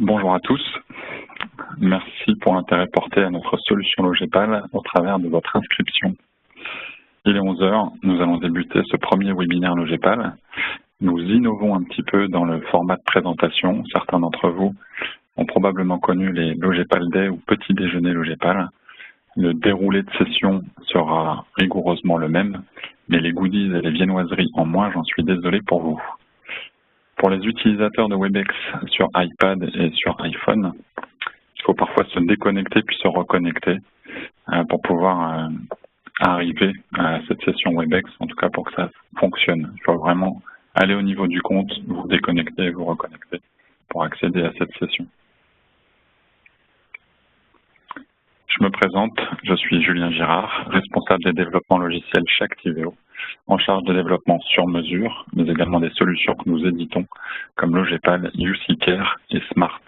Bonjour à tous. Merci pour l'intérêt porté à notre solution Logepal au travers de votre inscription. Il est 11 h, nous allons débuter ce premier webinaire Logepal. Nous innovons un petit peu dans le format de présentation. Certains d'entre vous ont probablement connu les Logepal Day ou Petit Déjeuner Logepal. Le déroulé de session sera rigoureusement le même, mais les goodies et les viennoiseries en moins, j'en suis désolé pour vous. Pour les utilisateurs de Webex sur iPad et sur iPhone, il faut parfois se déconnecter puis se reconnecter pour pouvoir arriver à cette session Webex, en tout cas pour que ça fonctionne. Il faut vraiment aller au niveau du compte, vous déconnecter et vous reconnecter pour accéder à cette session. Je me présente, je suis Julien Girard, responsable des développements logiciels chez Activeo, en charge de développement sur mesure, mais également des solutions que nous éditons, comme Logepal, UCCare et Smart.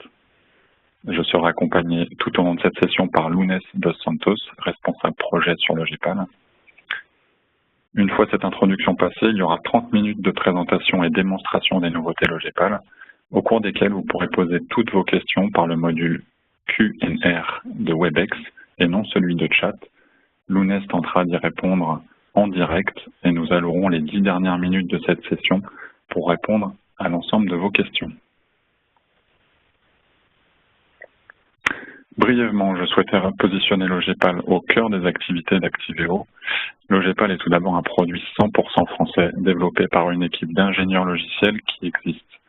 Je serai accompagné tout au long de cette session par Lounès Dos Santos, responsable projet sur Logepal. Une fois cette introduction passée, il y aura 30 minutes de présentation et démonstration des nouveautés Logepal, au cours desquelles vous pourrez poser toutes vos questions par le module Q&R de Webex et non celui de chat. Lounès tentera d'y répondre en direct et nous allouerons les 10 dernières minutes de cette session pour répondre à l'ensemble de vos questions. Brièvement, je souhaitais positionner Logepal au cœur des activités d'Activeo. Logepal est tout d'abord un produit 100% français développé par une équipe d'ingénieurs logiciels qui existe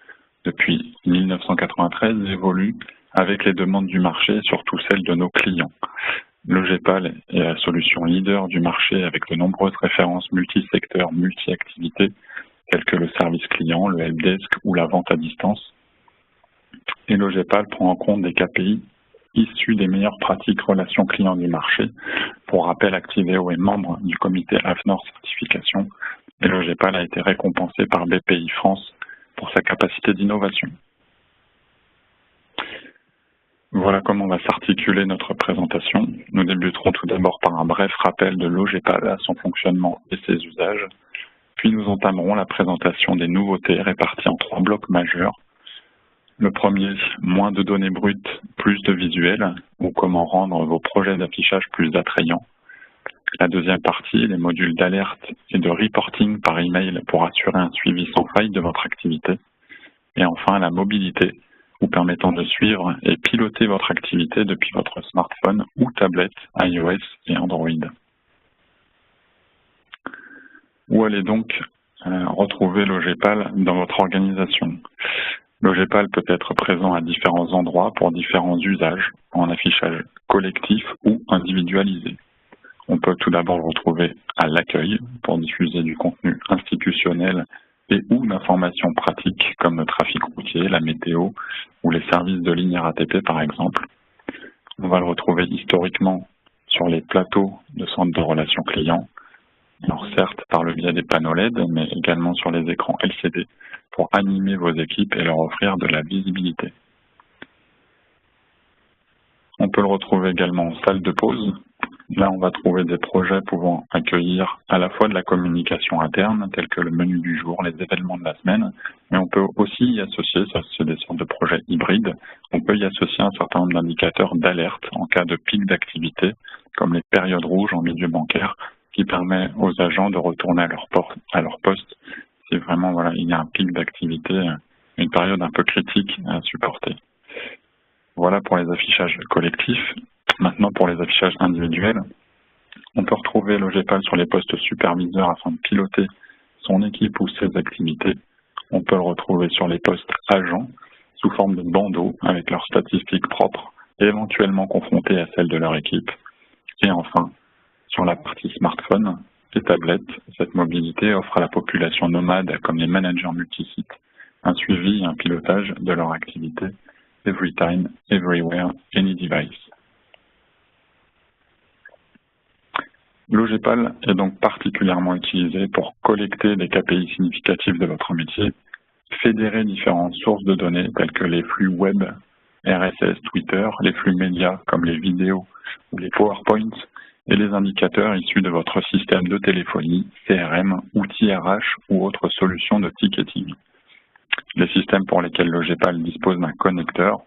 depuis 1993 et évolue avec les demandes du marché, surtout celles de nos clients. Logepal est la solution leader du marché avec de nombreuses références multisecteurs, multi-activités, telles que le service client, le helpdesk ou la vente à distance. Et Logepal prend en compte des KPI issus des meilleures pratiques relations clients du marché. Pour rappel, Activeo est membre du comité AFNOR Certification et Logepal a été récompensé par BPI France pour sa capacité d'innovation. Voilà comment va s'articuler notre présentation. Nous débuterons tout d'abord par un bref rappel de Logepal à son fonctionnement et ses usages. Puis nous entamerons la présentation des nouveautés réparties en 3 blocs majeurs. Le premier, moins de données brutes, plus de visuels, ou comment rendre vos projets d'affichage plus attrayants. La deuxième partie, les modules d'alerte et de reporting par email pour assurer un suivi sans faille de votre activité. Et enfin, la mobilité, vous permettant de suivre et piloter votre activité depuis votre smartphone ou tablette iOS et Android. Où allez donc retrouver Logepal dans votre organisation? Logepal peut être présent à différents endroits pour différents usages, en affichage collectif ou individualisé. On peut tout d'abord le retrouver à l'accueil pour diffuser du contenu institutionnel et ou d'informations pratiques comme le trafic routier, la météo ou les services de ligne RATP par exemple. On va le retrouver historiquement sur les plateaux de centres de relations clients, alors certes par le biais des panneaux LED, mais également sur les écrans LCD pour animer vos équipes et leur offrir de la visibilité. On peut le retrouver également en salle de pause. Là, on va trouver des projets pouvant accueillir à la fois de la communication interne, telle que le menu du jour, les événements de la semaine, mais on peut aussi y associer, ça c'est des sortes de projets hybrides, on peut y associer un certain nombre d'indicateurs d'alerte en cas de pic d'activité, comme les périodes rouges en milieu bancaire, qui permet aux agents de retourner à leur poste si vraiment il y a un pic d'activité, une période un peu critique à supporter. Voilà pour les affichages collectifs. Maintenant, pour les affichages individuels, on peut retrouver Logepal sur les postes superviseurs afin de piloter son équipe ou ses activités. On peut le retrouver sur les postes agents sous forme de bandeaux avec leurs statistiques propres et éventuellement confrontées à celles de leur équipe. Et enfin, sur la partie smartphone et tablettes, cette mobilité offre à la population nomade comme les managers multisites un suivi et un pilotage de leur activité every time, everywhere, any device. Logepal est donc particulièrement utilisé pour collecter des KPI significatifs de votre métier, fédérer différentes sources de données telles que les flux web, RSS, Twitter, les flux médias comme les vidéos ou les PowerPoints et les indicateurs issus de votre système de téléphonie, CRM, outils RH ou autres solutions de ticketing. Les systèmes pour lesquels Logepal dispose d'un connecteur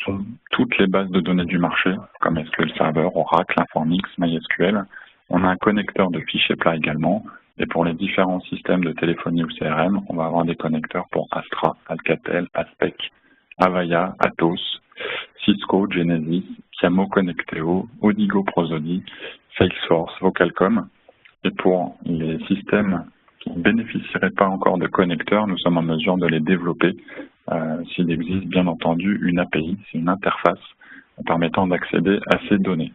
sont toutes les bases de données du marché, comme SQL Server, Oracle, Informix, MySQL. On a un connecteur de fichiers plats également. Et pour les différents systèmes de téléphonie ou CRM, on va avoir des connecteurs pour Astra, Alcatel, Aspec, Avaya, Atos, Cisco, Genesis, Piamo, Connecteo, Odigo, Prosody, Salesforce, Vocalcom. Et pour les systèmes qui ne bénéficieraient pas encore de connecteurs, nous sommes en mesure de les développer s'il existe bien entendu une API, c'est une interface permettant d'accéder à ces données.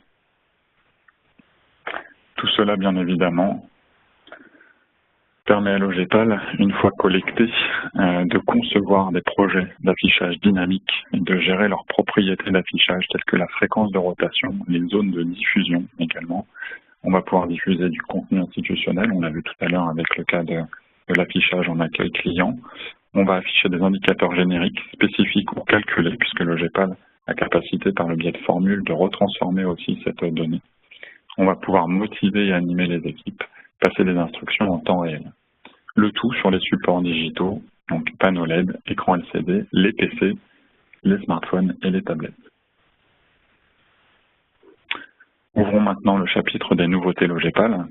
Tout cela, bien évidemment, permet à Logepal, une fois collecté, de concevoir des projets d'affichage dynamique et de gérer leurs propriétés d'affichage telles que la fréquence de rotation, les zones de diffusion également. On va pouvoir diffuser du contenu institutionnel, on l'a vu tout à l'heure avec le cas de l'affichage en accueil client. On va afficher des indicateurs génériques spécifiques ou calculés, puisque Logepal a capacité par le biais de formules de retransformer aussi cette donnée. On va pouvoir motiver et animer les équipes, passer des instructions en temps réel. Le tout sur les supports digitaux, donc panneaux LED, écran LCD, les PC, les smartphones et les tablettes. Ouvrons maintenant le chapitre des nouveautés Logepal.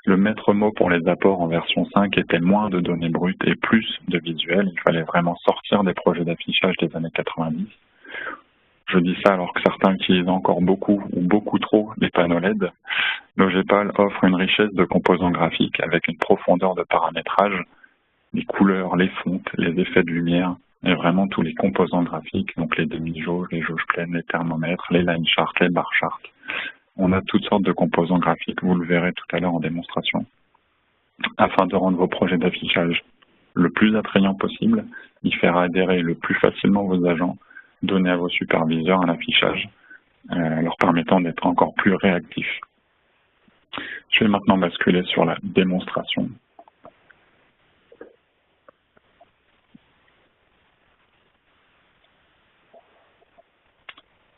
Le maître mot pour les apports en version 5 était moins de données brutes et plus de visuels. Il fallait vraiment sortir des projets d'affichage des années 90. Je dis ça alors que certains utilisent encore beaucoup ou beaucoup trop les panneaux LED. Logepal offre une richesse de composants graphiques avec une profondeur de paramétrage, les couleurs, les fontes, les effets de lumière et vraiment tous les composants graphiques, donc les demi-jauges, les jauges pleines, les thermomètres, les line charts, les bar charts. On a toutes sortes de composants graphiques, vous le verrez tout à l'heure en démonstration, afin de rendre vos projets d'affichage le plus attrayant possible, y faire adhérer le plus facilement vos agents, donner à vos superviseurs un affichage leur permettant d'être encore plus réactifs. Je vais maintenant basculer sur la démonstration.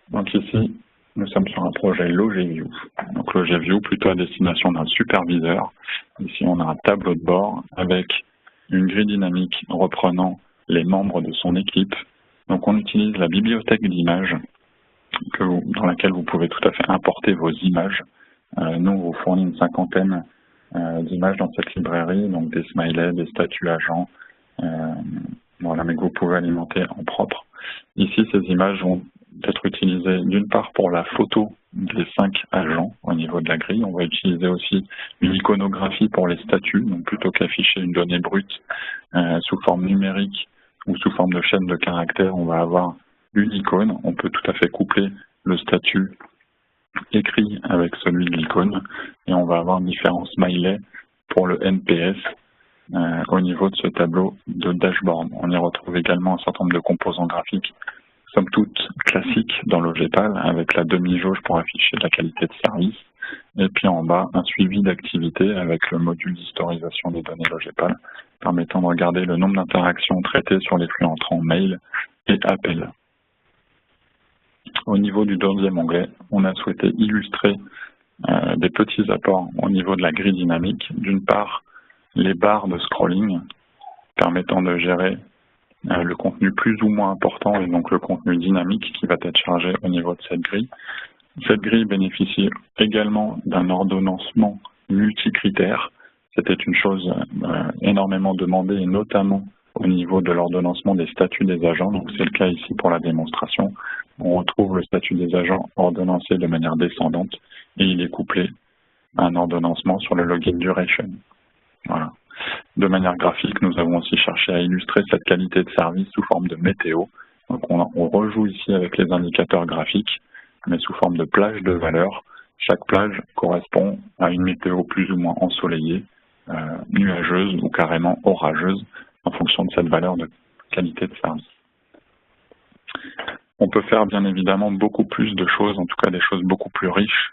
Donc ici, nous sommes sur un projet LogView. Donc LogView plutôt à destination d'un superviseur. Ici, on a un tableau de bord avec une grille dynamique reprenant les membres de son équipe. Donc on utilise la bibliothèque d'images dans laquelle vous pouvez tout à fait importer vos images. Nous, on vous fournit une cinquantaine d'images dans cette librairie, donc des smileys, des statuts agents, voilà, mais que vous pouvez alimenter en propre. Ici, ces images vont être utilisées d'une part pour la photo des 5 agents au niveau de la grille. On va utiliser aussi une iconographie pour les statuts, donc plutôt qu'afficher une donnée brute sous forme numérique ou sous forme de chaîne de caractères, on va avoir une icône. On peut tout à fait coupler le statut écrit avec celui de l'icône et on va avoir différents smileys pour le NPS au niveau de ce tableau de dashboard. On y retrouve également un certain nombre de composants graphiques, somme toute classiques dans Logepal, avec la demi-jauge pour afficher la qualité de service, et puis en bas, un suivi d'activité avec le module d'historisation des données Logepal, permettant de regarder le nombre d'interactions traitées sur les flux entrants mail et appels. Au niveau du deuxième onglet, on a souhaité illustrer des petits apports au niveau de la grille dynamique. D'une part, les barres de scrolling permettant de gérer le contenu plus ou moins important et donc le contenu dynamique qui va être chargé au niveau de cette grille. Cette grille bénéficie également d'un ordonnancement multicritère. C'était une chose énormément demandée et notamment au niveau de l'ordonnancement des statuts des agents. Donc c'est le cas ici pour la démonstration. On retrouve le statut des agents ordonnancé de manière descendante et il est couplé à un ordonnancement sur le login duration. Voilà. De manière graphique, nous avons aussi cherché à illustrer cette qualité de service sous forme de météo. Donc on rejoue ici avec les indicateurs graphiques, mais sous forme de plage de valeurs. Chaque plage correspond à une météo plus ou moins ensoleillée, nuageuse ou carrément orageuse, en fonction de cette valeur de qualité de service. On peut faire bien évidemment beaucoup plus de choses, en tout cas des choses beaucoup plus riches.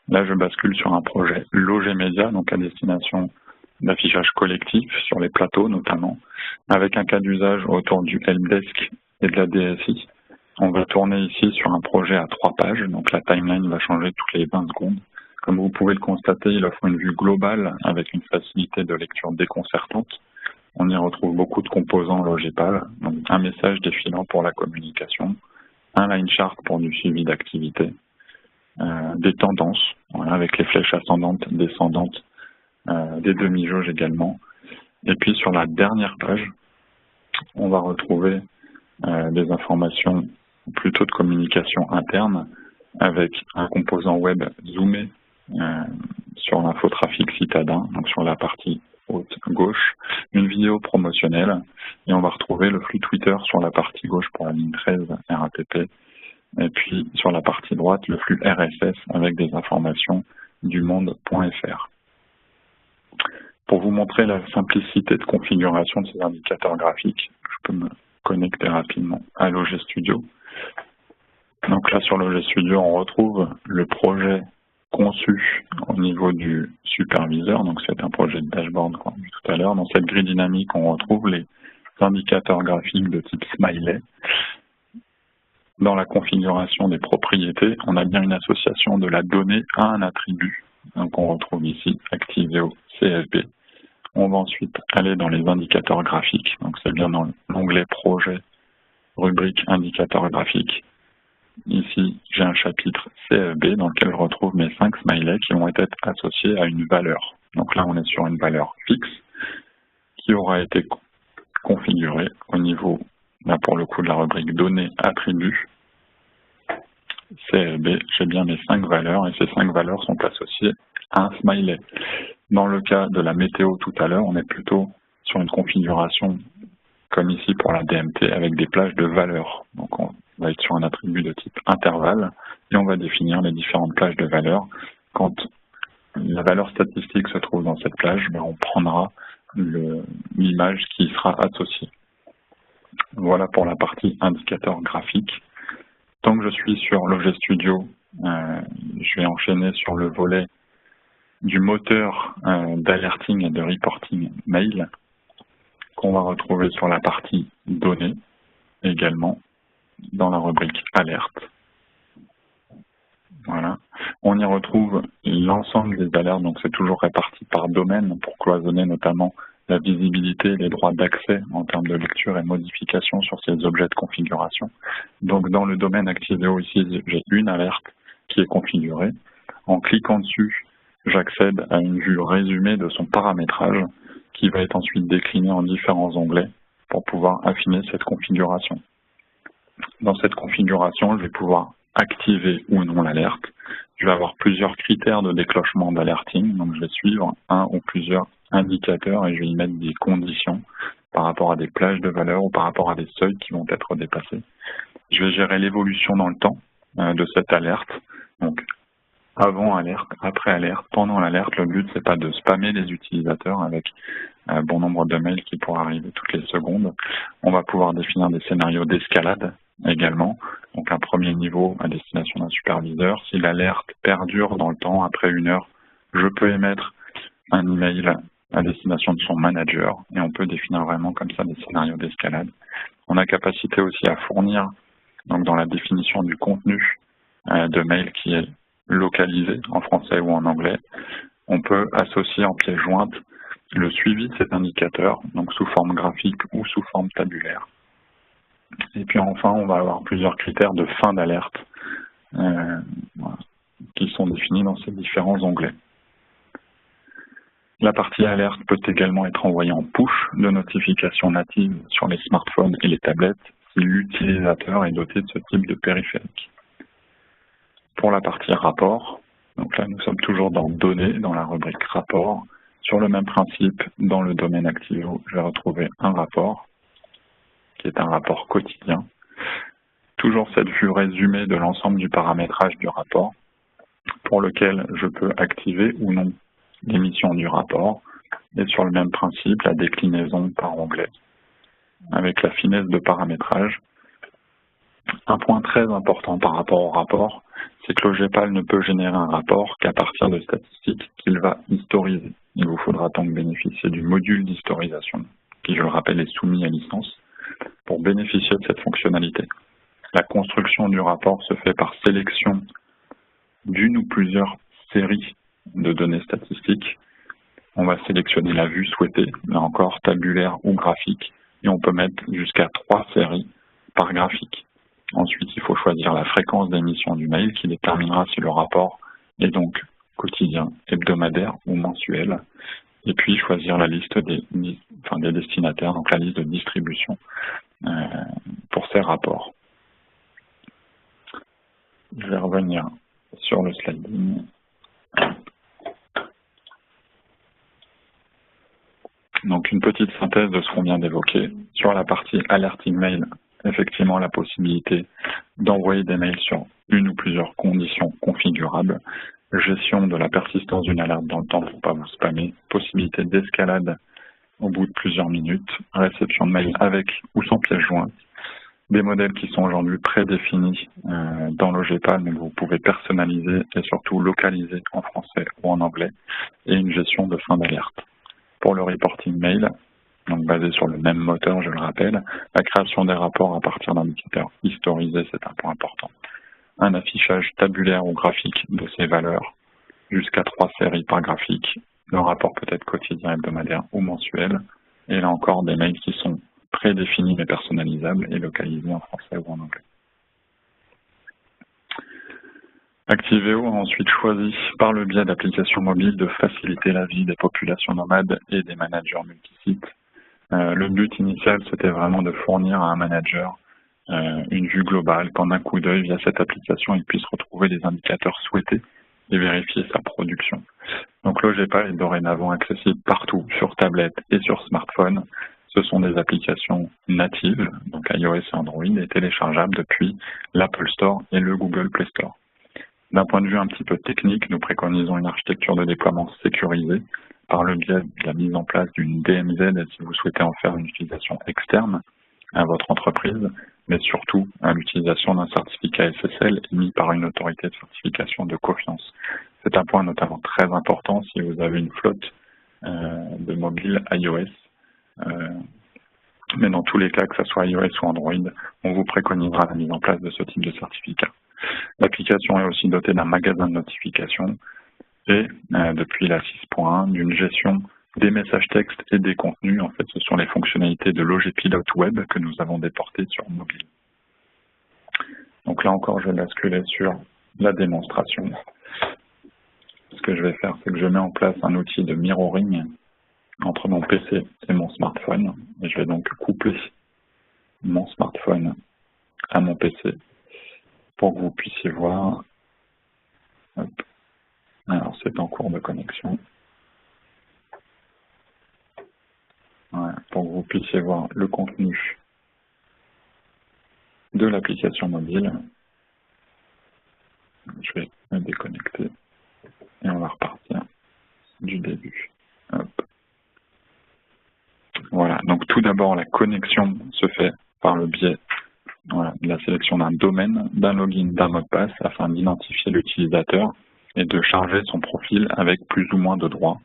Là, je bascule sur un projet Logemedia, donc à destination d'affichage collectif sur les plateaux notamment, avec un cas d'usage autour du helpdesk et de la DSI. On va tourner ici sur un projet à 3 pages, donc la timeline va changer toutes les 20 secondes. Comme vous pouvez le constater, il offre une vue globale avec une facilité de lecture déconcertante. On y retrouve beaucoup de composants Logepal, donc un message défilant pour la communication, un line chart pour du suivi d'activité, des tendances, voilà, avec les flèches ascendantes, descendantes, des demi-jauges également. Et puis sur la dernière page, on va retrouver des informations plutôt de communication interne avec un composant web zoomé sur l'infotrafic citadin, donc sur la partie haute gauche, une vidéo promotionnelle, et on va retrouver le flux Twitter sur la partie gauche pour la ligne 13 RATP, et puis sur la partie droite, le flux RSS avec des informations du monde.fr. Pour vous montrer la simplicité de configuration de ces indicateurs graphiques, je peux me connecter rapidement à Loger Studio. Donc là, sur Loger Studio, on retrouve le projet conçu au niveau du superviseur. Donc c'est un projet de dashboard qu'on a vu tout à l'heure. Dans cette grille dynamique, on retrouve les indicateurs graphiques de type smiley. Dans la configuration des propriétés, on a bien une association de la donnée à un attribut. Donc on retrouve ici Activeo CFB. On va ensuite aller dans les indicateurs graphiques. Donc c'est bien dans l'onglet projet, rubrique indicateurs graphiques. Ici, j'ai un chapitre CFB dans lequel je retrouve mes 5 smileys qui vont être associés à une valeur. Donc là, on est sur une valeur fixe qui aura été configurée au niveau, là pour le coup, de la rubrique données attributs. CFB, j'ai bien mes 5 valeurs et ces 5 valeurs sont associées à un smiley. Dans le cas de la météo tout à l'heure, on est plutôt sur une configuration comme ici pour la DMT avec des plages de valeurs. Donc on va être sur un attribut de type intervalle et on va définir les différentes plages de valeurs. Quand la valeur statistique se trouve dans cette plage, on prendra l'image qui y sera associée. Voilà pour la partie indicateur graphique. Tant que je suis sur Loger Studio, je vais enchaîner sur le volet du moteur d'alerting et de reporting mail qu'on va retrouver sur la partie données également dans la rubrique alerte. Voilà. On y retrouve l'ensemble des alertes, donc c'est toujours réparti par domaine pour cloisonner notamment la visibilité et les droits d'accès en termes de lecture et modification sur ces objets de configuration. Donc dans le domaine Activeo ici, j'ai une alerte qui est configurée. En cliquant dessus, j'accède à une vue résumée de son paramétrage qui va être ensuite décliné en différents onglets pour pouvoir affiner cette configuration. Dans cette configuration, je vais pouvoir activer ou non l'alerte. Je vais avoir plusieurs critères de déclenchement d'alerting, donc je vais suivre un ou plusieurs indicateurs et je vais y mettre des conditions par rapport à des plages de valeurs ou par rapport à des seuils qui vont être dépassés. Je vais gérer l'évolution dans le temps de cette alerte, donc avant alerte, après alerte, pendant l'alerte. Le but, c'est pas de spammer les utilisateurs avec bon nombre de mails qui pourraient arriver toutes les secondes. On va pouvoir définir des scénarios d'escalade également. Donc un premier niveau à destination d'un superviseur. Si l'alerte perdure dans le temps, après 1 heure, je peux émettre un email à destination de son manager et on peut définir vraiment comme ça des scénarios d'escalade. On a capacité aussi à fournir, donc dans la définition du contenu de mail qui est localisé en français ou en anglais, on peut associer en pièce jointe le suivi de cet indicateur, donc sous forme graphique ou sous forme tabulaire. Et puis enfin, on va avoir plusieurs critères de fin d'alerte qui sont définis dans ces différents onglets. La partie alerte peut également être envoyée en push de notification native sur les smartphones et les tablettes si l'utilisateur est doté de ce type de périphérique. Pour la partie rapport, donc là nous sommes toujours dans données, dans la rubrique rapport. Sur le même principe, dans le domaine Activeo, je vais retrouver un rapport, qui est un rapport quotidien. Toujours cette vue résumée de l'ensemble du paramétrage du rapport, pour lequel je peux activer ou non l'émission du rapport, et sur le même principe, la déclinaison par onglet, avec la finesse de paramétrage. Un point très important par rapport au rapport, c'est que Logepal ne peut générer un rapport qu'à partir de statistiques qu'il va historiser. Il vous faudra donc bénéficier du module d'historisation, qui, je le rappelle, est soumis à licence, pour bénéficier de cette fonctionnalité. La construction du rapport se fait par sélection d'une ou plusieurs séries de données statistiques. On va sélectionner la vue souhaitée, là encore tabulaire ou graphique, et on peut mettre jusqu'à 3 séries par graphique. Ensuite, il faut choisir choisir la fréquence d'émission du mail qui déterminera si le rapport est donc quotidien, hebdomadaire ou mensuel. Et puis choisir la liste des destinataires, donc la liste de distribution pour ces rapports. Je vais revenir sur le sliding. Donc une petite synthèse de ce qu'on vient d'évoquer. Sur la partie alerting mail, effectivement la possibilité d'envoyer des mails sur une ou plusieurs conditions configurables, gestion de la persistance d'une alerte dans le temps pour ne pas vous spammer, possibilité d'escalade au bout de plusieurs minutes, réception de mail avec ou sans pièce jointe, des modèles qui sont aujourd'hui prédéfinis dans l'OGPAL, mais que vous pouvez personnaliser et surtout localiser en français ou en anglais, et une gestion de fin d'alerte. Pour le reporting mail, donc basé sur le même moteur, je le rappelle, la création des rapports à partir d'indicateurs historisés, c'est un point important. Un affichage tabulaire ou graphique de ces valeurs, jusqu'à 3 séries par graphique. Le rapport peut être quotidien, hebdomadaire ou mensuel. Et là encore, des mails qui sont prédéfinis mais personnalisables et localisés en français ou en anglais. Activeo a ensuite choisi, par le biais d'applications mobiles, de faciliter la vie des populations nomades et des managers multisites. Le but initial, c'était vraiment de fournir à un manager une vue globale, qu'en un coup d'œil, via cette application, il puisse retrouver les indicateurs souhaités et vérifier sa production. Donc l'OGPAL est dorénavant accessible partout, sur tablette et sur smartphone. Ce sont des applications natives, donc iOS et Android, et téléchargeables depuis l'Apple Store et le Google Play Store. D'un point de vue un petit peu technique, nous préconisons une architecture de déploiement sécurisée par le biais de la mise en place d'une DMZ si vous souhaitez en faire une utilisation externe à votre entreprise, mais surtout à l'utilisation d'un certificat SSL émis par une autorité de certification de confiance. C'est un point notamment très important si vous avez une flotte de mobiles iOS. Mais dans tous les cas, que ce soit iOS ou Android, on vous préconisera la mise en place de ce type de certificat. L'application est aussi dotée d'un magasin de notifications et, depuis la 6.1, d'une gestion des messages textes et des contenus. En fait, ce sont les fonctionnalités de l'OGPilot Web que nous avons déportées sur mobile. Donc là encore, je vais basculer sur la démonstration. Ce que je vais faire, c'est que je mets en place un outil de mirroring entre mon PC et mon smartphone. Et je vais donc coupler mon smartphone à mon PC pour que vous puissiez voir. Hop. Alors, c'est en cours de connexion. Voilà, pour que vous puissiez voir le contenu de l'application mobile. Je vais me déconnecter et on va repartir du début. Hop. Voilà, donc tout d'abord, la connexion se fait par le biais de la sélection d'un domaine, d'un login, d'un mot de passe, afin d'identifier l'utilisateur et de charger son profil avec plus ou moins de droits.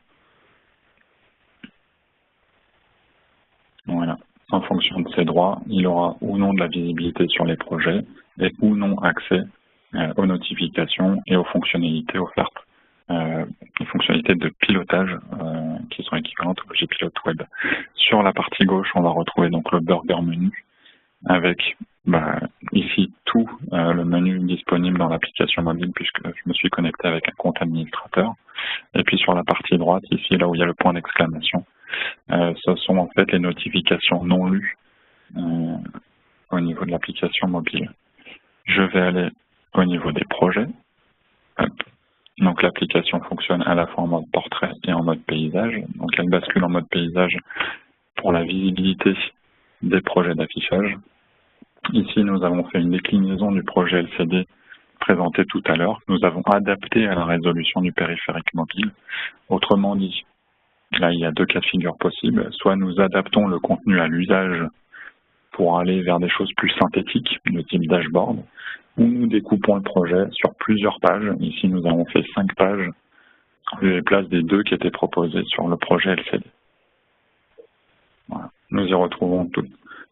Voilà. En fonction de ces droits, il aura ou non de la visibilité sur les projets et ou non accès aux notifications et aux fonctionnalités offertes, les fonctionnalités de pilotage qui sont équivalentes au OGPilot Web. Sur la partie gauche, on va retrouver donc le burger menu avec ici tout le menu disponible dans l'application mobile puisque je me suis connecté avec un compte administrateur. Et puis sur la partie droite, ici là où il y a le point d'exclamation, ce sont en fait les notifications non lues au niveau de l'application mobile. Je vais aller au niveau des projets. Hop. Donc l'application fonctionne à la fois en mode portrait et en mode paysage. Donc elle bascule en mode paysage pour la visibilité des projets d'affichage. Ici, nous avons fait une déclinaison du projet LCD présenté tout à l'heure. Nous avons adapté à la résolution du périphérique mobile. Autrement dit, là, il y a deux cas de figure possibles. Soit nous adaptons le contenu à l'usage pour aller vers des choses plus synthétiques, de type dashboard, ou nous découpons le projet sur plusieurs pages. Ici, nous avons fait 5 pages en lieu et place des 2 qui étaient proposées sur le projet LCD. Voilà. Nous y retrouvons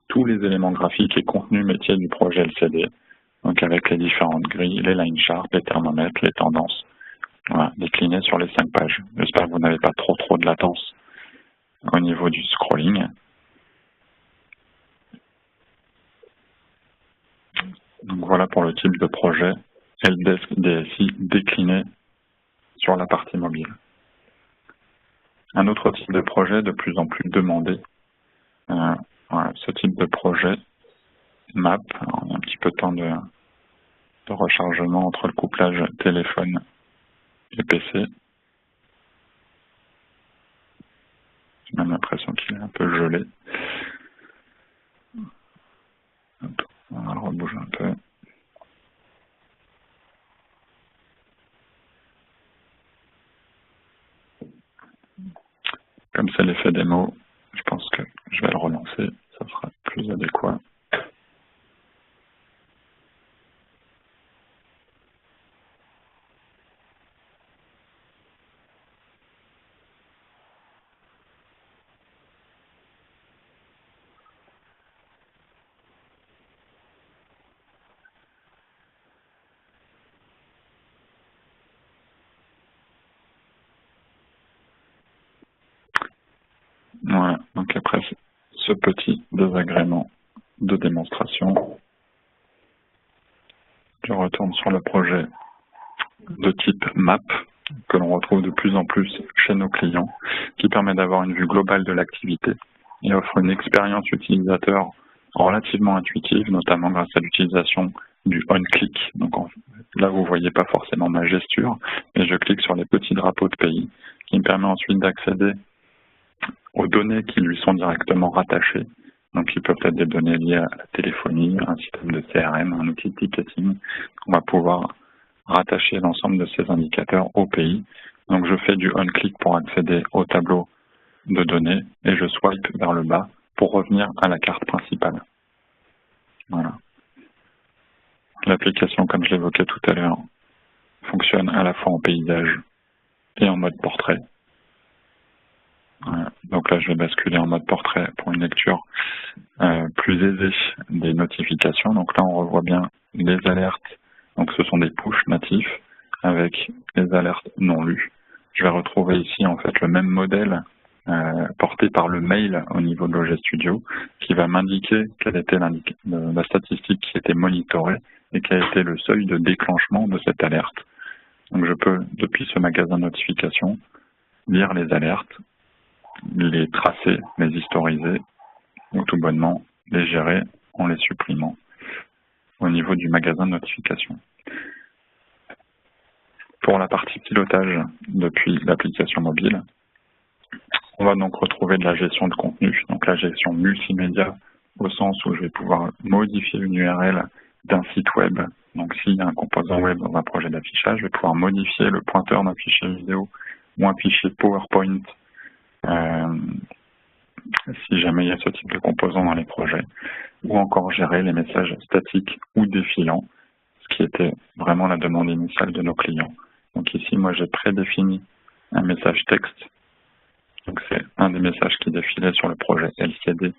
tous les éléments graphiques et contenus métiers du projet LCD, donc avec les différentes grilles, les line charts, les thermomètres, les tendances, voilà, déclinés sur les 5 pages. J'espère que vous n'avez pas trop de latence au niveau du scrolling. Donc voilà pour le type de projet Helpdesk DSI décliné sur la partie mobile. Un autre type de projet de plus en plus demandé, voilà, ce type de projet MAP, alors, il y a un petit peu de temps de rechargement entre le couplage téléphone et PC. J'ai même l'impression qu'il est un peu gelé. Hop, on va le rebouger un peu. Comme c'est l'effet démo, je pense que je vais le relancer, ça sera plus adéquat. Voilà, donc après ce petit désagrément de démonstration, je retourne sur le projet de type MAP que l'on retrouve de plus en plus chez nos clients, qui permet d'avoir une vue globale de l'activité et offre une expérience utilisateur relativement intuitive, notamment grâce à l'utilisation du on-click. Donc là, vous voyez pas forcément ma gesture, mais je clique sur les petits drapeaux de pays, qui me permet ensuite d'accéder aux données qui lui sont directement rattachées. Donc, ils peuvent être des données liées à la téléphonie, un système de CRM, un outil de ticketing. On va pouvoir rattacher l'ensemble de ces indicateurs au pays. Donc, je fais du on-click pour accéder au tableau de données et je swipe vers le bas pour revenir à la carte principale. Voilà. L'application, comme je l'évoquais tout à l'heure, fonctionne à la fois en paysage et en mode portrait. Donc là, je vais basculer en mode portrait pour une lecture plus aisée des notifications. Donc là, on revoit bien les alertes. Donc ce sont des push natifs avec les alertes non lues. Je vais retrouver ici en fait le même modèle porté par le mail au niveau de l'OG Studio qui va m'indiquer quelle était la statistique qui était monitorée et quel était le seuil de déclenchement de cette alerte. Donc je peux, depuis ce magasin de notification, lire les alertes, les tracer, les historiser, ou tout bonnement les gérer en les supprimant au niveau du magasin de notification. Pour la partie pilotage depuis l'application mobile, on va donc retrouver de la gestion de contenu, donc la gestion multimédia au sens où je vais pouvoir modifier une URL d'un site web. Donc s'il y a un composant web dans un projet d'affichage, je vais pouvoir modifier le pointeur d'un fichier vidéo ou un fichier PowerPoint si jamais il y a ce type de composant dans les projets, ou encore gérer les messages statiques ou défilants, ce qui était vraiment la demande initiale de nos clients. Donc ici, moi, j'ai prédéfini un message texte. Donc c'est un des messages qui défilait sur le projet LCD,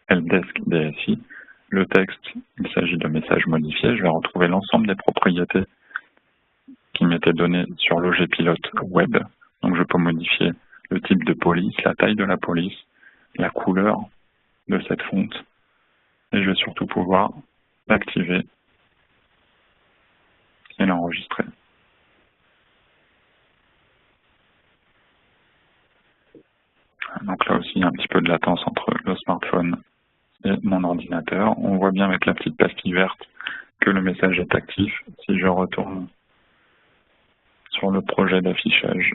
Helpdesk DSI. Le texte, il s'agit de messages modifiés. Je vais retrouver l'ensemble des propriétés qui m'étaient données sur l'OG Pilote Web. Donc je peux modifier le type de police, la taille de la police, la couleur de cette fonte. Et je vais surtout pouvoir l'activer et l'enregistrer. Donc là aussi, il y a un petit peu de latence entre le smartphone et mon ordinateur. On voit bien avec la petite pastille verte que le message est actif. Si je retourne sur le projet d'affichage,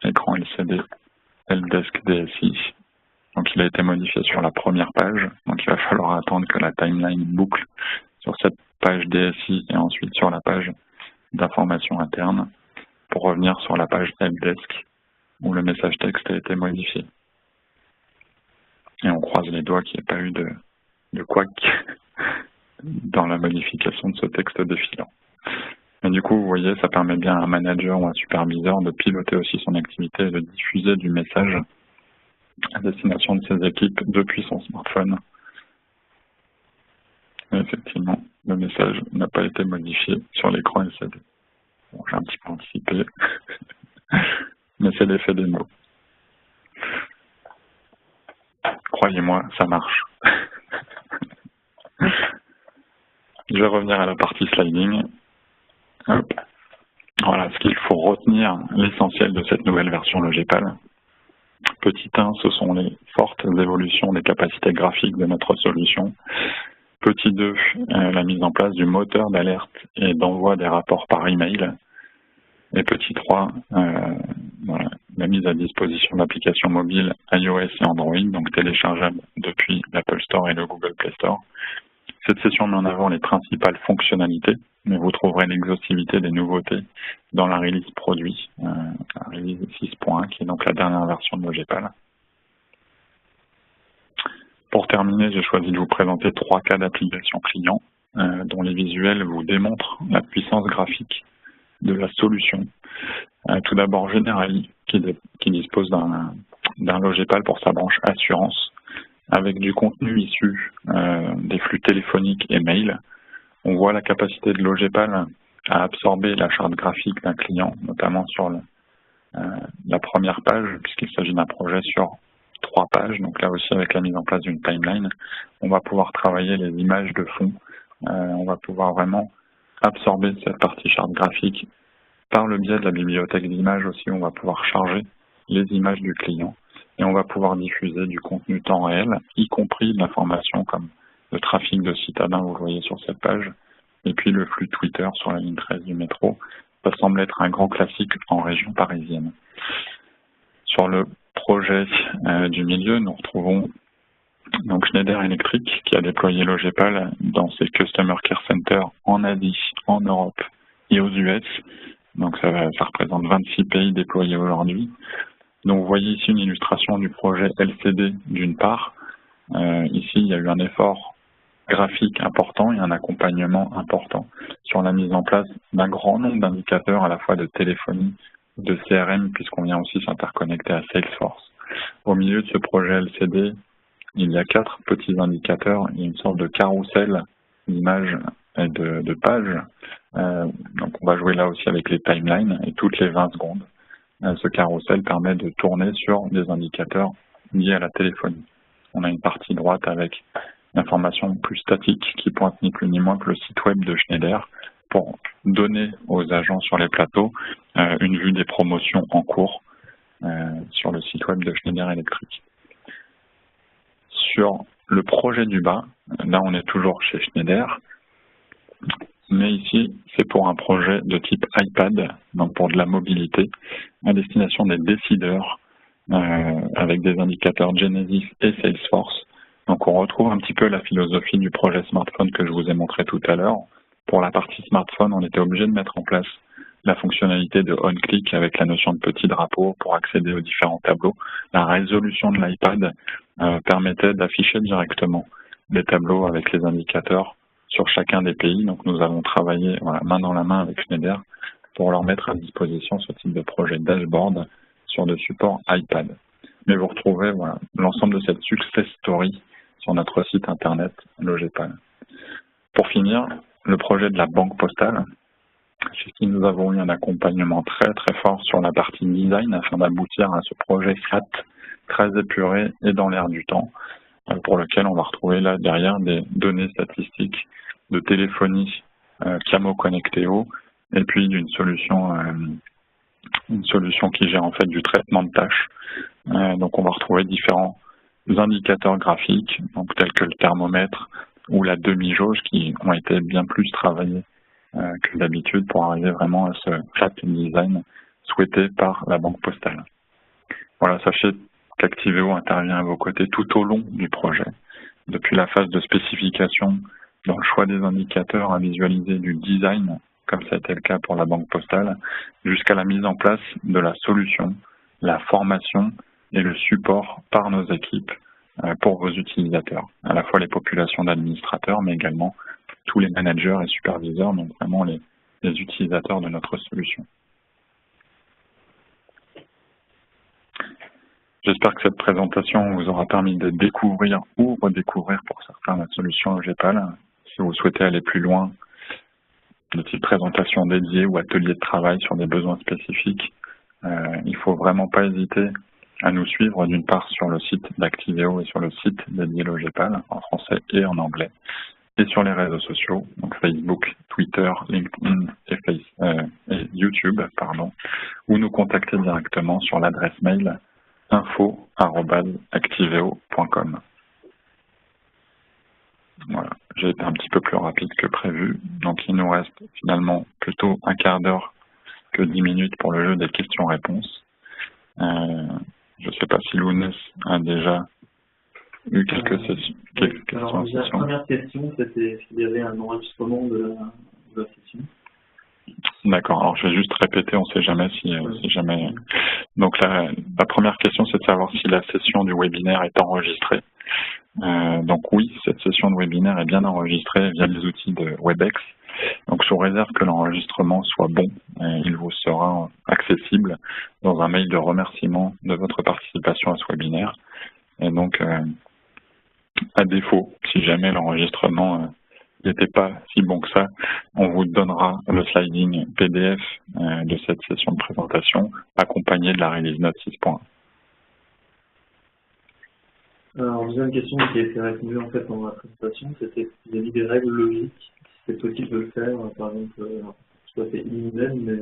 écran LCD, Helpdesk DSI, donc il a été modifié sur la première page. Donc il va falloir attendre que la timeline boucle sur cette page DSI et ensuite sur la page d'information interne pour revenir sur la page Helpdesk où le message texte a été modifié. Et on croise les doigts qu'il n'y ait pas eu de couac dans la modification de ce texte défilant. Et du coup, vous voyez, ça permet bien à un manager ou un superviseur de piloter aussi son activité et de diffuser du message à destination de ses équipes depuis son smartphone. Et effectivement, le message n'a pas été modifié sur l'écran LCD. Bon, j'ai un petit peu anticipé, mais c'est l'effet des mots. Croyez-moi, ça marche. Je vais revenir à la partie sliding. Hop. Voilà, ce qu'il faut retenir, l'essentiel de cette nouvelle version Logepal. Petit 1, ce sont les fortes évolutions des capacités graphiques de notre solution. Petit 2, la mise en place du moteur d'alerte et d'envoi des rapports par email. Et petit 3, voilà, la mise à disposition d'applications mobiles iOS et Android, donc téléchargeables depuis l'Apple Store et le Google Play Store. Cette session met en avant les principales fonctionnalités, mais vous trouverez l'exhaustivité des nouveautés dans la release produit, la release 6.1, qui est donc la dernière version de Logepal. Pour terminer, j'ai choisi de vous présenter 3 cas d'application client, dont les visuels vous démontrent la puissance graphique de la solution. Tout d'abord, Generali, qui dispose d'un Logepal pour sa branche assurance, avec du contenu issu des flux téléphoniques et mail. On voit la capacité de Logepal à absorber la charte graphique d'un client, notamment sur la première page, puisqu'il s'agit d'un projet sur 3 pages. Donc là aussi, avec la mise en place d'une timeline, on va pouvoir travailler les images de fond. On va pouvoir vraiment absorber cette partie charte graphique. Par le biais de la bibliothèque d'images aussi, on va pouvoir charger les images du client et on va pouvoir diffuser du contenu temps réel, y compris de l'information comme le trafic de citadins, vous le voyez sur cette page, et puis le flux Twitter sur la ligne 13 du métro. Ça semble être un grand classique en région parisienne. Sur le projet du milieu, nous retrouvons donc Schneider Electric qui a déployé Logepal dans ses Customer Care Centers en Asie, en Europe et aux US. Donc ça représente 26 pays déployés aujourd'hui. Donc vous voyez ici une illustration du projet LCD d'une part. Ici, il y a eu un effort graphique important et un accompagnement important sur la mise en place d'un grand nombre d'indicateurs à la fois de téléphonie, de CRM, puisqu'on vient aussi s'interconnecter à Salesforce. Au milieu de ce projet LCD, il y a 4 petits indicateurs. Il y a une sorte de carrousel d'images et de pages. Donc on va jouer là aussi avec les timelines et toutes les 20 secondes. Ce carrousel permet de tourner sur des indicateurs liés à la téléphonie. On a une partie droite avec l'information plus statique qui pointe ni plus ni moins que le site web de Schneider pour donner aux agents sur les plateaux une vue des promotions en cours sur le site web de Schneider Electric. Sur le projet du bas, là on est toujours chez Schneider, mais ici c'est pour un projet de type iPad, donc pour de la mobilité, à destination des décideurs, avec des indicateurs Genesis et Salesforce. Donc on retrouve un petit peu la philosophie du projet smartphone que je vous ai montré tout à l'heure. Pour la partie smartphone, on était obligé de mettre en place la fonctionnalité de on-click avec la notion de petit drapeau pour accéder aux différents tableaux. La résolution de l'iPad permettait d'afficher directement les tableaux avec les indicateurs sur chacun des pays. Donc nous avons travaillé main dans la main avec Schneider pour leur mettre à disposition ce type de projet dashboard sur des supports iPad. Mais vous retrouvez l'ensemble de cette success story sur notre site internet Logepal. Pour finir, le projet de la banque postale, chez qui nous avons eu un accompagnement très très fort sur la partie design afin d'aboutir à ce projet flat, très épuré et dans l'air du temps, pour lequel on va retrouver là derrière des données statistiques de téléphonie Camo Connecteo et puis d'une solution qui gère en fait du traitement de tâches. Donc on va retrouver différents indicateurs graphiques, donc tels que le thermomètre ou la demi-jauge qui ont été bien plus travaillés que d'habitude pour arriver vraiment à ce flat design souhaité par la banque postale. Voilà, sachez qu'Activeo intervient à vos côtés tout au long du projet, depuis la phase de spécification dans le choix des indicateurs à visualiser du design, comme ça a été le cas pour la banque postale, jusqu'à la mise en place de la solution, la formation et le support par nos équipes pour vos utilisateurs, à la fois les populations d'administrateurs, mais également tous les managers et superviseurs, donc vraiment les utilisateurs de notre solution. J'espère que cette présentation vous aura permis de découvrir ou redécouvrir pour certains la solution Logepal. Si vous souhaitez aller plus loin, de type présentation dédiée ou atelier de travail sur des besoins spécifiques, il ne faut vraiment pas hésiter à nous suivre d'une part sur le site d'Activeo et sur le site dédié Logepal en français et en anglais. et sur les réseaux sociaux, donc Facebook, Twitter, LinkedIn et YouTube, ou nous contacter directement sur l'adresse mail info@activeo.com. Voilà, j'ai été un petit peu plus rapide que prévu, donc il nous reste finalement plutôt un quart d'heure que 10 minutes pour le jeu des questions-réponses. Je ne sais pas si Lounès a déjà eu quelques questions. Alors, la première question, c'était s'il y avait un enregistrement de la session. D'accord, alors je vais juste répéter, on ne sait jamais si jamais. Donc la première question, c'est de savoir si la session du webinaire est enregistrée. Donc oui, cette session de webinaire est bien enregistrée via les outils de WebEx. Donc sous réserve que l'enregistrement soit bon, il vous sera accessible dans un mail de remerciement de votre participation à ce webinaire. Et donc à défaut, si jamais l'enregistrement n'était pas si bon que ça, on vous donnera le sliding PDF de cette session de présentation accompagné de la release note 6.1. Alors, deuxième question qui a été répondue en fait dans la présentation, c'était s'il y avait des règles logiques, si c'est possible de le faire, par exemple, soit c'est inhumain, mais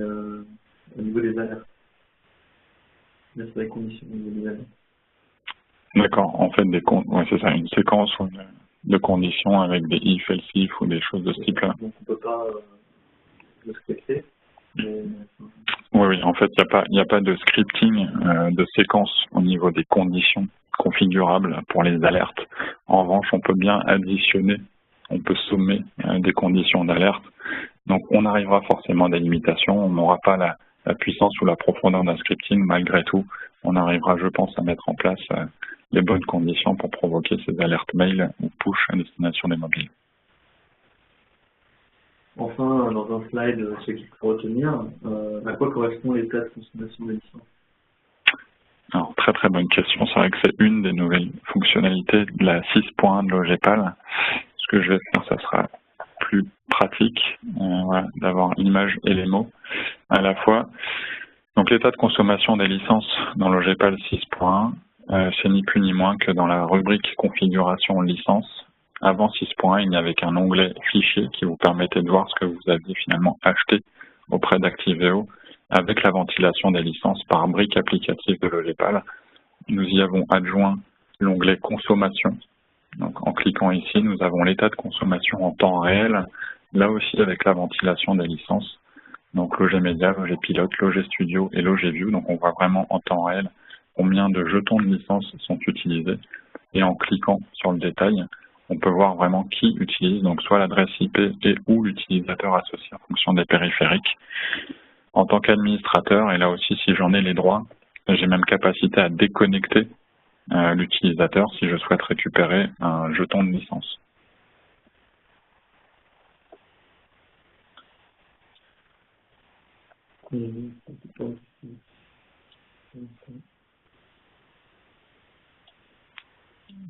au niveau des alertes. Là, c'est les conditions au niveau des alertes. D'accord, en fait, c'est ça, une séquence de conditions avec des if, else if ou des choses de ce type-là. Donc, on peut pas le respecter. Oui, en fait, il n'y a pas de scripting de séquence au niveau des conditions configurables pour les alertes. En revanche, on peut bien additionner, on peut sommer des conditions d'alerte. Donc, on arrivera forcément à des limitations. On n'aura pas la puissance ou la profondeur d'un scripting. Malgré tout, on arrivera, je pense, à mettre en place les bonnes conditions pour provoquer ces alertes mail ou push à destination des mobiles. Enfin, dans un slide, ce qu'il faut retenir, à quoi correspond l'état de consommation des licences? Alors, très bonne question. C'est vrai que c'est une des nouvelles fonctionnalités de la 6.1 de l'OGPAL. Ce que je vais faire, ça sera plus pratique d'avoir l'image et les mots à la fois. Donc, l'état de consommation des licences dans l'OGPAL 6.1, c'est ni plus ni moins que dans la rubrique configuration licence. Avant 6.1, il n'y avait qu'un onglet fichier qui vous permettait de voir ce que vous aviez finalement acheté auprès d'Activeo avec la ventilation des licences par brique applicative de l'OGPAL. Nous y avons adjoint l'onglet consommation. Donc en cliquant ici, nous avons l'état de consommation en temps réel, là aussi avec la ventilation des licences. Donc l'OG Media, l'OG Pilote, l'OG Studio et l'OG View. Donc on voit vraiment en temps réel combien de jetons de licence sont utilisés. Et en cliquant sur le détail, on peut voir vraiment qui utilise, donc soit l'adresse IP et ou l'utilisateur associé en fonction des périphériques. En tant qu'administrateur, et là aussi si j'en ai les droits, j'ai même capacité à déconnecter l'utilisateur si je souhaite récupérer un jeton de licence.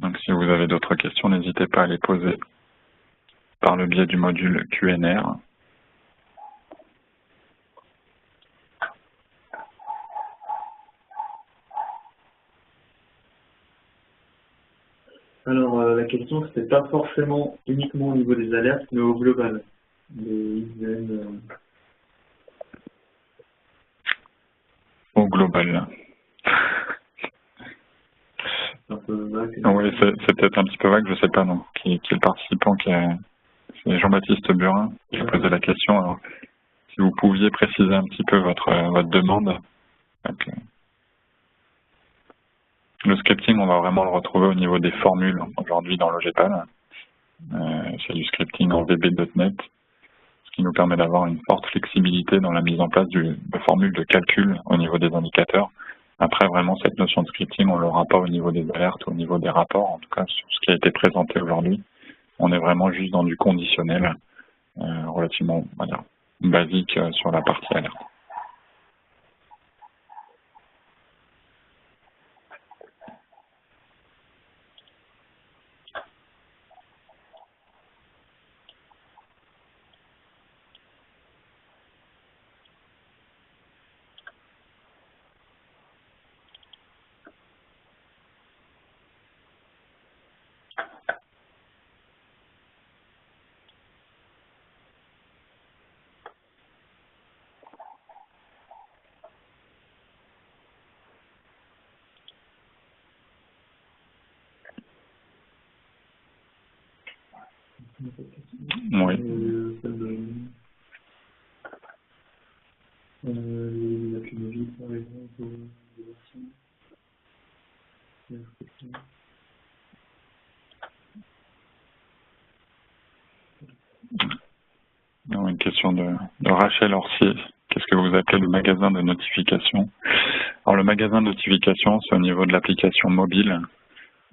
Donc si vous avez d'autres questions, n'hésitez pas à les poser par le biais du module Q&R. Alors, la question, c'était pas forcément uniquement au niveau des alertes, mais au global. Au global. Un peu vague. Oui, c'est peut-être un petit peu vague, je sais pas, donc, qui est le participant c'est Jean-Baptiste Burin qui a posé la question. Alors, si vous pouviez préciser un petit peu votre demande. Donc, le scripting, on va vraiment le retrouver au niveau des formules aujourd'hui dans l'OGPAL. C'est du scripting en VB.NET, ce qui nous permet d'avoir une forte flexibilité dans la mise en place de formules de calcul au niveau des indicateurs. Après, vraiment, cette notion de scripting, on l'aura pas au niveau des alertes, au niveau des rapports, en tout cas sur ce qui a été présenté aujourd'hui. On est vraiment juste dans du conditionnel, relativement basique sur la partie alerte. Oui. L'appui mobile, par exemple, Une question de Rachel Orsier. Qu'est-ce que vous appelez le magasin de notification? Alors, le magasin de notification, c'est au niveau de l'application mobile.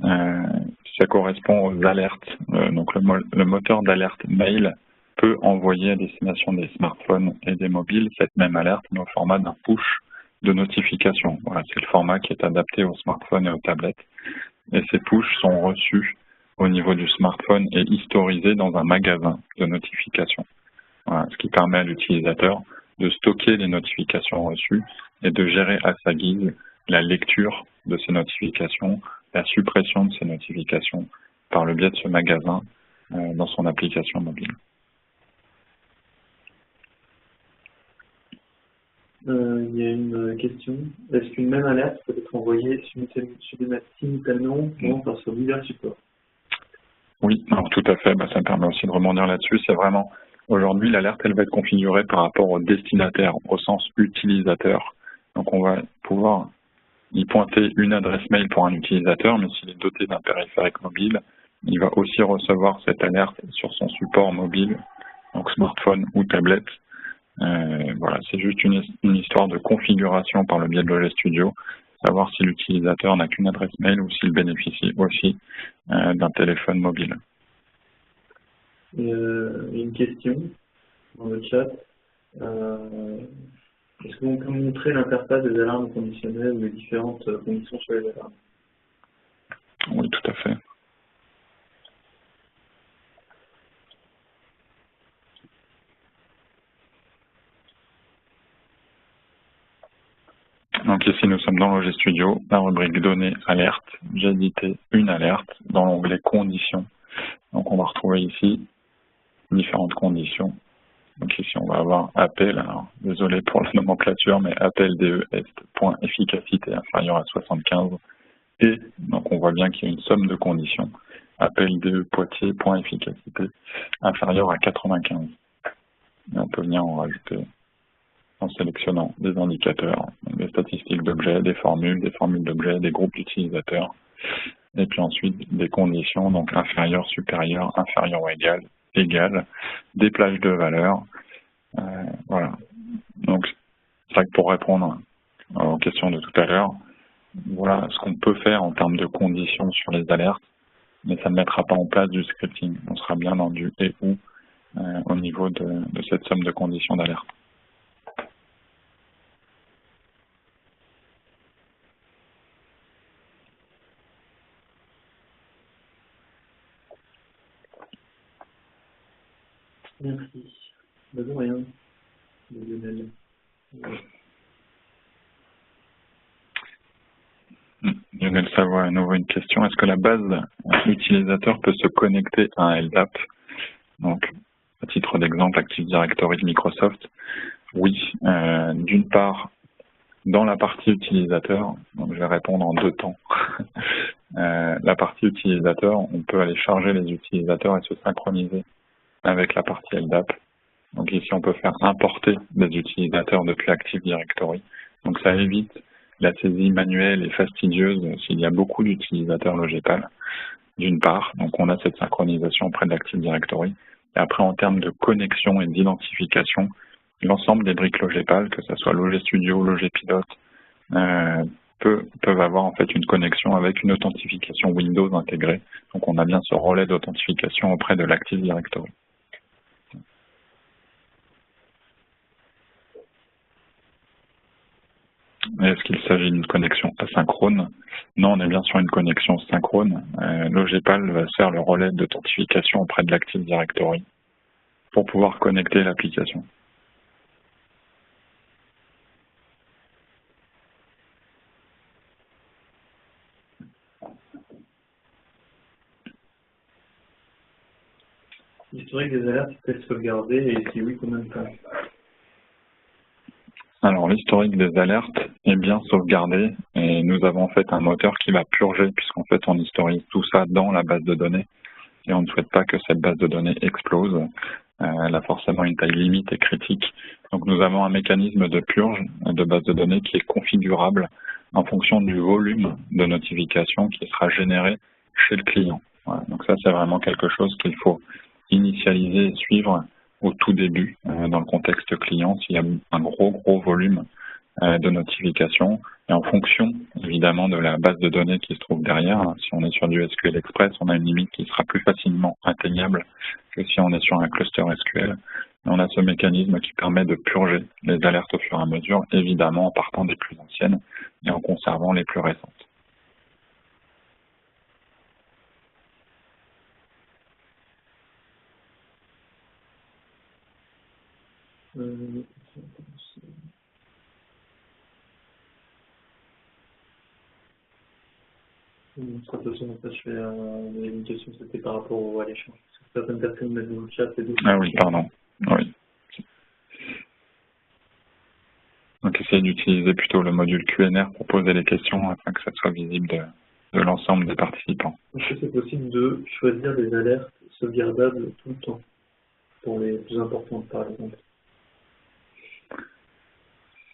Ça correspond aux alertes. Donc, le moteur d'alerte mail peut envoyer à destination des smartphones et des mobiles cette même alerte, mais au format d'un push de notification. Voilà, c'est le format qui est adapté aux smartphones et aux tablettes. Et ces pushs sont reçus au niveau du smartphone et historisés dans un magasin de notification. Voilà, ce qui permet à l'utilisateur de stocker les notifications reçues et de gérer à sa guise la lecture de ces notifications, la suppression de ces notifications par le biais de ce magasin dans son application mobile. Il y a une question. Est-ce qu'une même alerte peut être envoyée simultanément par sur divers supports? Oui, alors tout à fait. Ça me permet aussi de rebondir là-dessus. C'est vraiment, aujourd'hui, l'alerte, elle va être configurée par rapport au destinataire, au sens utilisateur. Donc, on va pouvoir y pointer une adresse mail pour un utilisateur, mais s'il est doté d'un périphérique mobile, il va aussi recevoir cette alerte sur son support mobile, donc smartphone ou tablette. Voilà, c'est juste une histoire de configuration par le biais de l'OG Studio, savoir si l'utilisateur n'a qu'une adresse mail ou s'il bénéficie aussi d'un téléphone mobile. Une question dans le chat. Est-ce qu'on peut montrer l'interface des alarmes conditionnelles ou les différentes conditions sur les alarmes? Oui, tout à fait. Donc ici, nous sommes dans l'OG Studio, la rubrique données, alerte. J'ai édité une alerte dans l'onglet conditions. Donc on va retrouver ici différentes conditions. Donc ici, on va avoir appel, alors désolé pour la nomenclature, mais appel DE est point efficacité inférieure à 75. Et donc on voit bien qu'il y a une somme de conditions. Appel DE Poitiers point efficacité inférieure à 95. Et on peut venir en rajouter en sélectionnant des indicateurs, des statistiques d'objets, des formules d'objets, des groupes d'utilisateurs, et puis ensuite des conditions, donc inférieur, supérieur, inférieur ou égal, égal, des plages de valeurs. Voilà. Donc, c'est vrai que pour répondre aux questions de tout à l'heure, voilà ce qu'on peut faire en termes de conditions sur les alertes, mais ça ne mettra pas en place du scripting. On sera bien dans du et ou au niveau de cette somme de conditions d'alerte. Merci. De rien. Lionel. Lionel Savoie, à nouveau une question. Est-ce que la base utilisateur peut se connecter à un LDAP? Donc, à titre d'exemple, Active Directory de Microsoft. Oui, d'une part, dans la partie utilisateur, donc je vais répondre en deux temps. La partie utilisateur, on peut aller charger les utilisateurs et se synchroniser avec la partie LDAP. Donc ici, on peut faire importer des utilisateurs depuis Active Directory. Donc ça évite la saisie manuelle et fastidieuse s'il y a beaucoup d'utilisateurs Logepal, d'une part. Donc on a cette synchronisation auprès de l'Active Directory. Et après, en termes de connexion et d'identification, l'ensemble des briques Logepal, que ce soit Log Studio, Log Pilote, peuvent avoir en fait une connexion avec une authentification Windows intégrée. Donc on a bien ce relais d'authentification auprès de l'Active Directory. Est-ce qu'il s'agit d'une connexion asynchrone? Non, on est bien sur une connexion synchrone. Logepal va faire le relais d'authentification auprès de l'Active Directory pour pouvoir connecter l'application. L'historique des alertes peut-être sauvegardé et si oui, combien de temps? Alors, l'historique des alertes est bien sauvegardé et nous avons en fait un moteur qui va purger puisqu'en fait on historise tout ça dans la base de données. et on ne souhaite pas que cette base de données explose. Elle a forcément une taille limite et critique. Donc nous avons un mécanisme de purge de base de données qui est configurable en fonction du volume de notification qui sera généré chez le client. Voilà. Donc ça, c'est vraiment quelque chose qu'il faut initialiser et suivre au tout début dans le contexte client s'il y a un gros volume de notifications. Et en fonction, évidemment, de la base de données qui se trouve derrière, si on est sur du SQL Express, on a une limite qui sera plus facilement atteignable que si on est sur un cluster SQL. Et on a ce mécanisme qui permet de purger les alertes au fur et à mesure, évidemment en partant des plus anciennes et en conservant les plus récentes. De toute façon, je fais une question, c'était par rapport à l'échange. Certaines personnes mettent dans le chat et d'autres. Ah oui, pardon. Oui. Donc essayez d'utiliser plutôt le module QNR pour poser les questions afin que ça soit visible de l'ensemble des participants. Est-ce que c'est possible de choisir des alertes sauvegardables tout le temps, pour les plus importantes par exemple?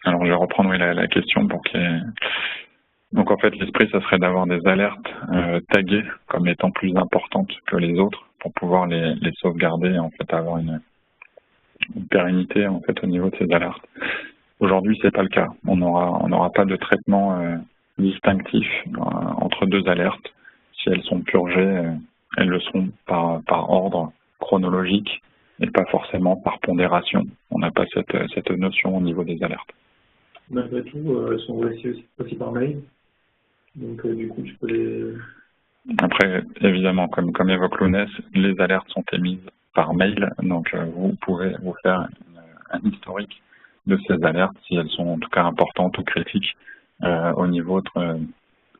Alors je vais reprendre la question pour qu'il y ait... Donc en fait l'esprit ça serait d'avoir des alertes taguées comme étant plus importantes que les autres pour pouvoir les sauvegarder et en fait avoir une pérennité en fait au niveau de ces alertes. Aujourd'hui c'est pas le cas. On n'aura pas de traitement distinctif entre deux alertes. Si elles sont purgées, elles le seront par ordre chronologique et pas forcément par pondération. On n'a pas cette notion au niveau des alertes. Malgré tout, elles sont envoyées aussi par mail. Donc du coup, je peux les... Après, évidemment, comme évoque Lounès, les alertes sont émises par mail. Donc vous pouvez vous faire un historique de ces alertes si elles sont en tout cas importantes ou critiques au niveau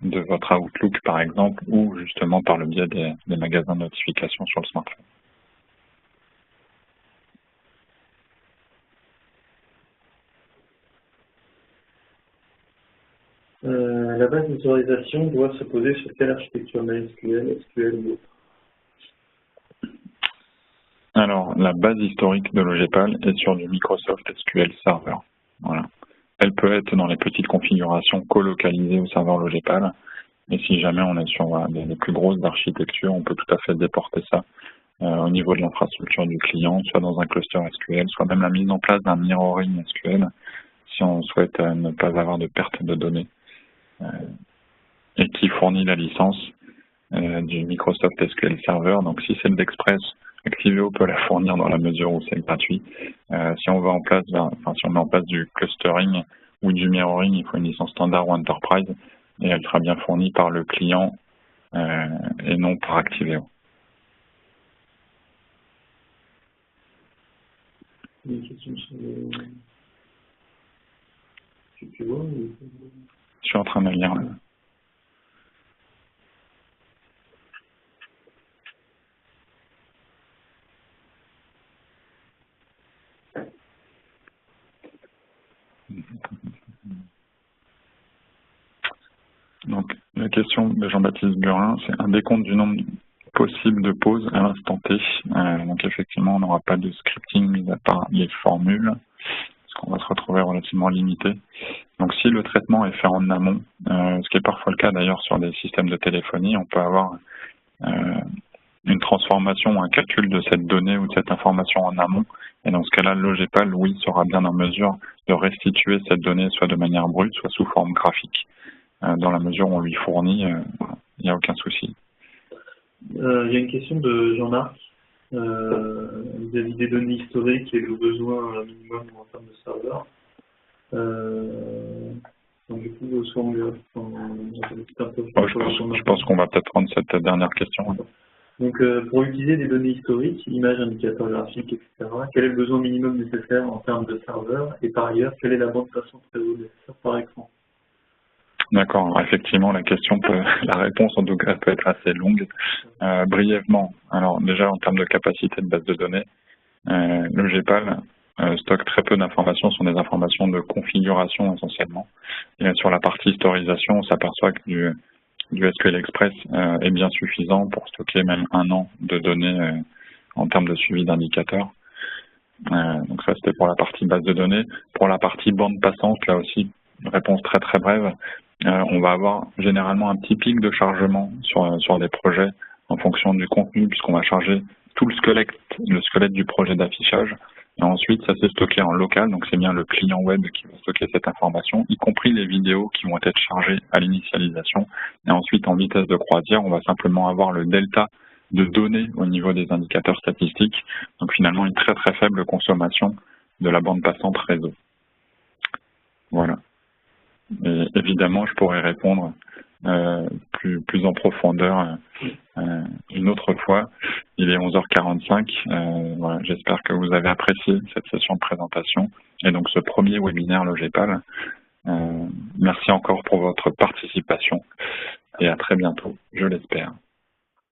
de votre Outlook par exemple ou justement par le biais des magasins de notification sur le smartphone. La base d'autorisation doit se poser sur quelle architecture MySQL, SQL ou autre? Alors, la base historique de Logepal est sur du Microsoft SQL Server. Voilà. Elle peut être dans les petites configurations colocalisées au serveur Logepal. Et si jamais on est sur les plus grosses architectures, on peut tout à fait déporter ça au niveau de l'infrastructure du client, soit dans un cluster SQL, soit même la mise en place d'un mirroring SQL, si on souhaite ne pas avoir de perte de données, et qui fournit la licence du Microsoft SQL Server. Donc si c'est de l'Express, Activeo peut la fournir dans la mesure où c'est gratuit. Si on met en place du clustering ou du mirroring, il faut une licence standard ou enterprise et elle sera bien fournie par le client et non par Activeo. Une question sur le... Tu vois ou... Je suis en train de lire. Donc, la question de Jean-Baptiste Burin, c'est un décompte du nombre possible de pauses à l'instant T. Donc, effectivement, on n'aura pas de scripting mis à part les formules, parce qu'on va se retrouver relativement limité. Donc, si le traitement est fait en amont, ce qui est parfois le cas d'ailleurs sur des systèmes de téléphonie, on peut avoir une transformation ou un calcul de cette donnée ou de cette information en amont. Et dans ce cas-là, Logepal, oui, sera bien en mesure de restituer cette donnée soit de manière brute, soit sous forme graphique. Dans la mesure où on lui fournit, il n'y a aucun souci. Il y a une question de Jean-Marc vis-à-vis des données historiques et le besoin minimum en termes de serveur. Donc, du coup, soit on lui a un peu... Je pense qu'on va peut-être prendre cette dernière question. Donc, pour utiliser des données historiques, images, indicateurs graphiques, etc., quel est le besoin minimum nécessaire en termes de serveur? Et par ailleurs, quelle est la bande passante réseau nécessaire par écran? D'accord. Alors, effectivement, la réponse en tout cas peut être assez longue. Brièvement, alors déjà en termes de capacité de base de données, Logepal stocke très peu d'informations, sont des informations de configuration essentiellement. Et sur la partie historisation, on s'aperçoit que du SQL Express est bien suffisant pour stocker même 1 an de données en termes de suivi d'indicateurs. Donc ça, c'était pour la partie base de données. Pour la partie bande passante, là aussi, réponse très très brève. On va avoir généralement un petit pic de chargement sur des projets en fonction du contenu, puisqu'on va charger tout le squelette du projet d'affichage. Et ensuite, ça s'est stocké en local, donc c'est bien le client web qui va stocker cette information, y compris les vidéos qui vont être chargées à l'initialisation. Et ensuite, en vitesse de croisière, on va simplement avoir le delta de données au niveau des indicateurs statistiques. Donc finalement, une très très faible consommation de la bande passante réseau. Voilà. Et évidemment, je pourrais répondre plus en profondeur une autre fois. Il est 11h45. Voilà, j'espère que vous avez apprécié cette session de présentation et donc ce premier webinaire Logepal. Merci encore pour votre participation et à très bientôt, je l'espère.